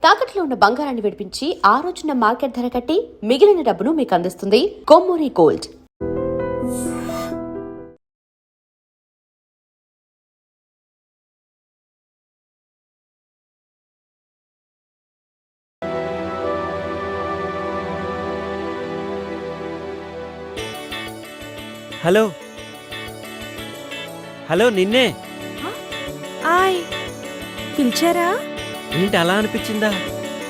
తాకట్లో ఉన్న బంగారాన్ని విడిపించి ఆ రోజున మార్కెట్ ధర కట్టి మిగిలిన డబ్బును మీకు అందిస్తుంది కొమ్మూరి గోల్డ్. హలో హలో నిన్నే. ఆయ్ పిలిచారా? ఏంటి అలా అనిపించిందా?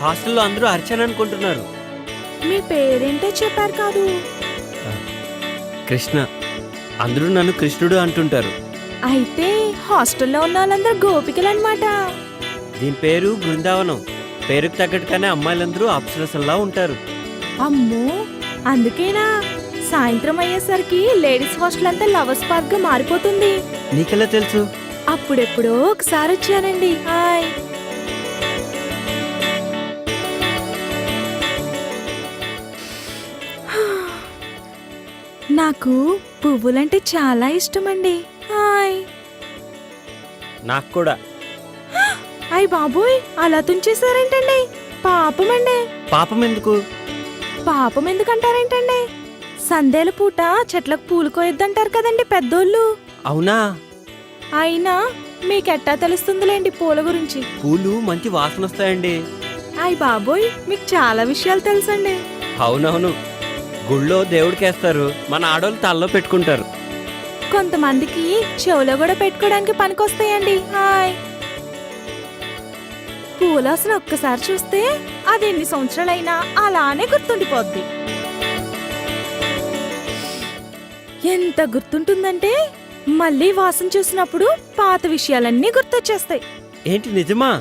హాస్టల్లో అందరూ అర్చన అనుకుంటున్నారు. మీ పేరేంటో చెప్పారు కాదు. కృష్ణ. అందరూ నన్ను కృష్ణుడు అంటుంటారు. అయితే హాస్టల్లో ఉన్న వాళ్ళందరూ గోపికలు అన్నమాట. దీని పేరు బృందావనం. పేరుకు తగ్గట్టుగానే అమ్మాయిలందరూ అప్సరసల్లా ఉంటారు. అమ్మో, అందుకేనా సాయంత్రం అయ్యేసరికి లేడీస్ హాస్టల్ అంతా లవర్స్ పార్క్ గా మారిపోతుంది? నీకెలా తెలుసు? అప్పుడెప్పుడో ఒకసారి వచ్చానండి. హాయ్. నాకు పువ్వులంటే చాలా ఇష్టమండి. హాయ్. నాకు కూడా. అయ్ బాబోయ్, అలా తుంచేశారేంటండి? పాపమండి. పాపం ఎందుకు? పాపం ఎందుకంటారేంటండి? సందేల పూట చెట్లకు పూలు కోయొద్దంటారు కదండి పెద్దోళ్ళు. అవునా? అయినా మీకెట్టా తెలుస్తుందిలేండి పూల గురించి. పూలు మంచి వాసన వస్తాయండి. అయ్ బాబోయ్, మీకు చాలా విషయాలు తెలుసండి. అవునవును, గుళ్ళో దేవుడికేస్తారు, మన ఆడోళ్ళు తల్లో పెట్టుకుంటారు. కొంతమందికి చెవులో కూడా పెట్టుకోవడానికి పనికొస్తాయండి. హాయ్. పూలాసన ఒక్కసారి చూస్తే అది ఎన్ని సంవత్సరాలైనా అలానే గుర్తుండిపోద్ది. ఎంత గుర్తుంటుందంటే మళ్ళీ వాసన చూసినప్పుడు పాత విషయాలన్నీ గుర్తొచ్చేస్తాయి. ఏంటి నిజమా?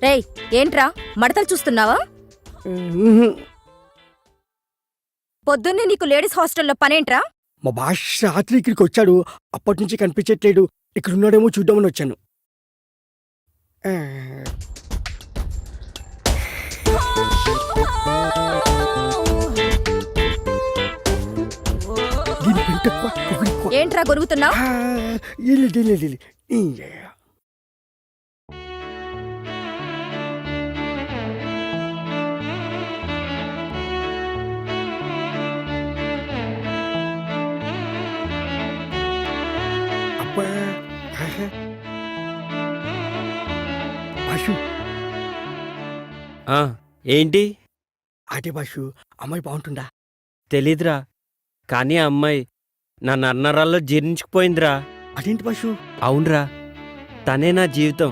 రేయ్, ఏంట్రా మడతలు చూస్తున్నావా? పొద్దున్నే నీకు లేడీస్ హాస్టల్లో పనేంట్రా? మా భాష రాత్రి ఇక్కడికి వచ్చాడు, అప్పటి నుంచి కనిపించట్లేడు. ఇక్కడ ఉన్నాడేమో చూద్దామని వచ్చాను. ఏంట్రా గొరుగుతున్నావు? ఏంటి? అదే బాషు, అమ్మాయి బాగుంటుందా? తెలీదురా, కానీ ఆ అమ్మాయి నా నన్నరాల్లో జీర్ణించుకుపోయిందిరా. అదేంటి బాషు? అవునరా, తనే నా జీవితం.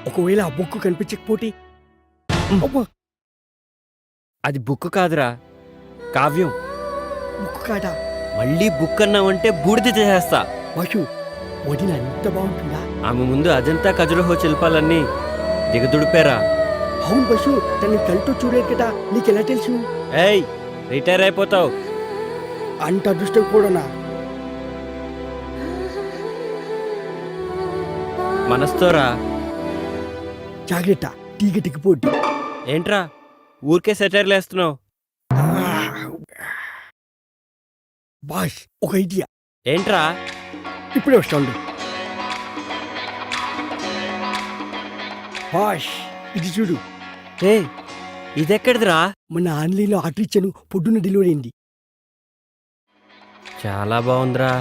ఒకవేళ ఆ బుక్ కనిపించకపోతే? అది బుక్ కాదురా, కావ్యం. బుక్ కాదా? మళ్ళీ బుక్ అన్నావంటే బూడిద చేసేస్తా. బాషు, వదిన అంత బాగుంటుందా? ఆమె ముందు అజంతా ఖజురహో శిల్పాలన్నీ దిగదుడిపేరా. అవును బస్సు, తన కళ్ళతో చూడలేదు కదా, నీకెలా తెలుసు? ఏయ్, రిటైర్ అయిపోతావు. అంత అదృష్టం కూడానా? మనస్తోరా. జాగ్రత్త, టీగటికి పోటీ. ఏంట్రా ఊరికే సెటైర్లు వేస్తున్నావు? బాష్, ఒక ఐడియా. ఏంట్రా? ఇప్పుడే వస్తాండు. బాష్, ఇది చూడు. ఏ, ఇదెక్కడిదిరా? మన ఆన్లైన్లో ఆర్డర్ ఇచ్చాను, పొద్దున్న డెలివరీ అయింది. చాలా బాగుందిరా.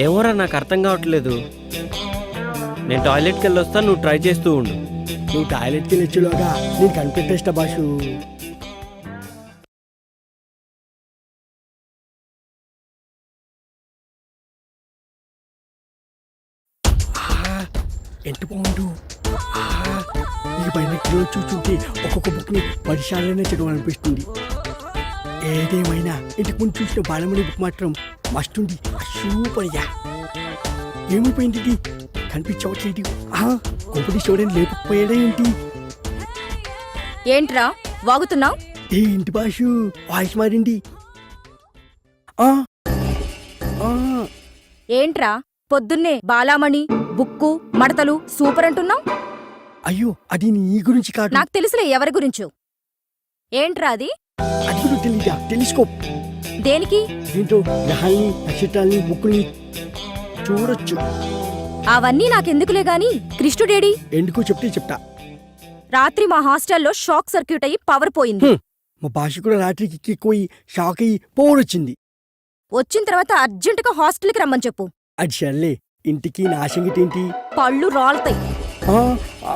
ఏమోరా నాకు అర్థం కావట్లేదు. నేను టాయిలెట్కి వెళ్ళి వస్తాను, నువ్వు ట్రై చేస్తూ ఉండు. నువ్వు టాయిలెట్కి వెళ్ళొచ్చులోగా నేను కనిపెట్టేస్తా బాసు. ఎంత బాగుండు. ఈ బైనెట్లో చూస్తుంటే ఒక్కొక్క బుక్ని 10 సార్లైనా చదవాలనిపిస్తుంది. ఏదేమైనా ఇంటికి ముందు చూసిన బాలమణి బుక్ మాత్రం మస్తుంది. సూపర్గా ఏమైపోయింది ఇది? కనిపించవట్లేదు. కొంపటి చూడని లేకపోయాడా ఏంటి? ఏంట్రా వాగుతున్నావు? ఏంటి బాసు వాయిస్ మారింది? ఆ, ఆ, ఏంట్రా పొద్దున్నే బాలామణి బుక్కు మడతలు సూపర్ అంటున్నావు? అయ్యో అది నీ గురించి కాదు. నాకు తెలుసులే ఎవరి గురించో. ఏంట్రా అది? అది కూడా తెలీదా? టెలిస్కోప్. దేనికి? దీంతో గ్రహాల్ని నక్షత్రాల్ని బుక్కుల్ని చూడొచ్చు. అవన్నీ నాకెందుకులే గాని కృష్ణుడేడి? ఎందుకో చెప్తే చెప్తా. రాత్రి మా హాస్టల్లో షాక్ సర్క్యూట్ అయ్యి పవర్ పోయింది. మా భాష కూడా రాత్రికి ఎక్కిపోయి షాక్ అయ్యి పోరొచ్చింది. వచ్చిన తర్వాత అర్జెంటుగా హాస్టల్కి రమ్మని చెప్పు. అది సర్లే, ఇంటికి నా సంగతి ఏంటి? పళ్ళు రాలుతాయి. ఆ, ఆ,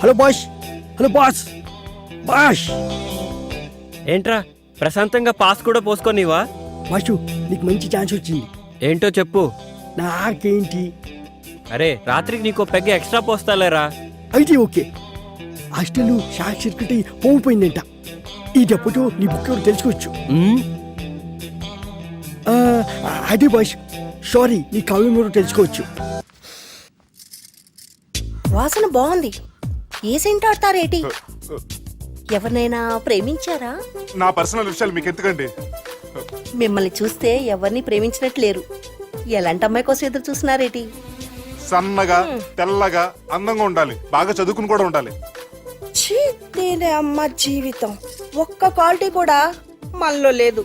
hello boss. Hello boss. Boss ఏంట్రా ప్రశాంతంగా పాస్ కూడా పోసుకోనివా? బాసు నీకు మంచి ఛాన్స్ వచ్చింది. ఏంటో చెప్పు. నాకేంటి? అరే రాత్రికి నీకో పెగ్గ ఎక్స్ట్రా పోస్తాలేరా. అయితే ఓకే. హాస్టల్ షాక్ సర్క్యూట్ అయ్యి పోయిపోయిందంట. ఈ డబ్బుతో నీ బుక్ ఎవరు తెలుసుకోవచ్చు. ఆ, అదే బాస్, సారీ, నీ కావ్యం ఎవరు తెలుసుకోవచ్చు. వాసన బాగుంది. ఏ సెంట్ ఆడతారేటి? ఎవరినైనా ప్రేమించారా? నా పర్సనల్ విషయాలు మీకు ఎందుకండి? మిమ్మల్ని చూస్తే ఎవరిని ప్రేమించినట్లేరు. ఎలాంటి అమ్మాయి కోసం ఎదురు చూస్తున్నారేటి? సన్నగా తెల్లగా అందంగా ఉండాలి, బాగా చదువుకుని కూడా ఉండాలి. ఛీ, దీని అమ్మ జీవితం ఒక్క క్వాలిటీ కూడా మనలో లేదు.